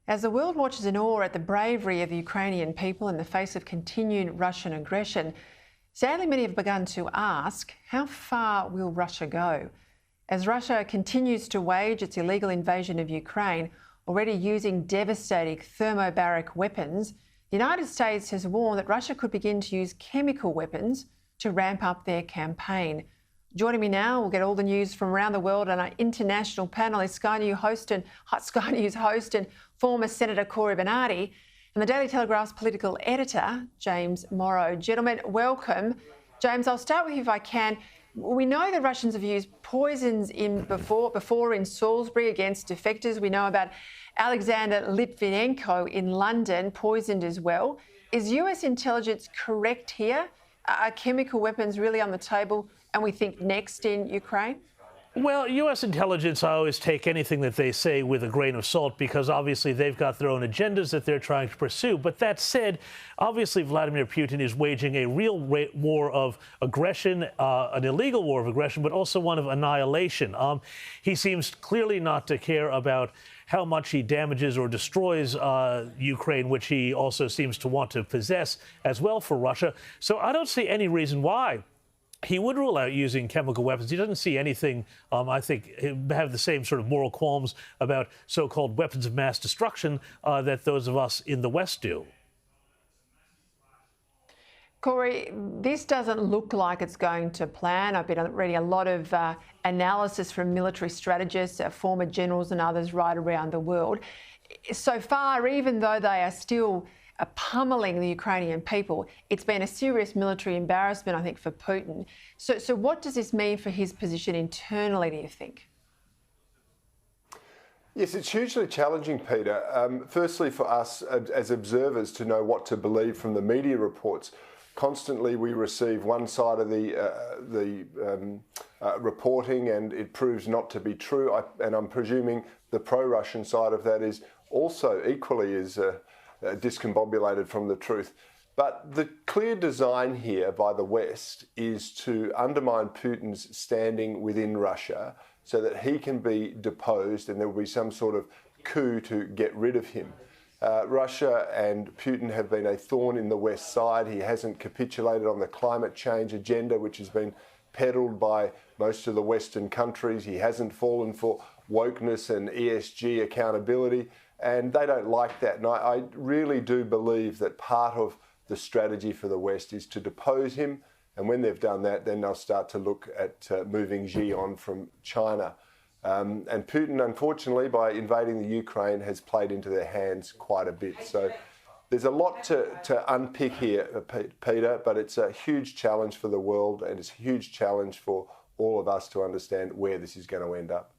As the world watches in awe at the bravery of the Ukrainian people in the face of continued Russian aggression, sadly many have begun to ask, how far will Russia go? As Russia continues to wage its illegal invasion of Ukraine, already using devastating thermobaric weapons, the United States has warned that Russia could begin to use chemical weapons to ramp up their campaign. Joining me now, we'll get all the news from around the world, and our international panel is Sky News host and former Senator Cory Bernardi, and the Daily Telegraph's political editor, James Morrow. Gentlemen, welcome. James, I'll start with you if I can. We know the Russians have used poisons before in Salisbury against defectors. We know about Alexander Litvinenko in London, poisoned as well. Is US intelligence correct here? Are chemical weapons really on the table, and we think next in Ukraine? Well, U.S. intelligence, I always take anything that they say with a grain of salt, because obviously they've got their own agendas that they're trying to pursue. But that said, obviously Vladimir Putin is waging a real war of aggression, an illegal war of aggression, but also one of annihilation. He seems clearly not to care about how much he damages or destroys Ukraine, which he also seems to want to possess as well for Russia. So I don't see any reason why he would rule out using chemical weapons. He doesn't see anything, I think, have the same sort of moral qualms about so-called weapons of mass destruction that those of us in the West do. Cory, this doesn't look like it's going to plan. I've been reading a lot of analysis from military strategists, former generals and others right around the world. So far, even though they are still pummeling the Ukrainian people, it's been a serious military embarrassment, I think, for Putin. So what does this mean for his position internally, do you think? Yes, it's hugely challenging, Peter. Firstly, for us as observers to know what to believe from the media reports. Constantly we receive one side of the reporting, and it proves not to be true. And I'm presuming the pro-Russian side of that is also equally as discombobulated from the truth. But the clear design here by the West is to undermine Putin's standing within Russia so that he can be deposed and there will be some sort of coup to get rid of him. Russia and Putin have been a thorn in the West side. He hasn't capitulated on the climate change agenda, which has been peddled by most of the Western countries. He hasn't fallen for wokeness and ESG accountability, and they don't like that. And I really do believe that part of the strategy for the West is to depose him, and when they've done that, then they'll start to look at moving Xi on from China. And Putin, unfortunately, by invading the Ukraine, has played into their hands quite a bit. So there's a lot to unpick here, Peter, but it's a huge challenge for the world, and it's a huge challenge for all of us to understand where this is going to end up.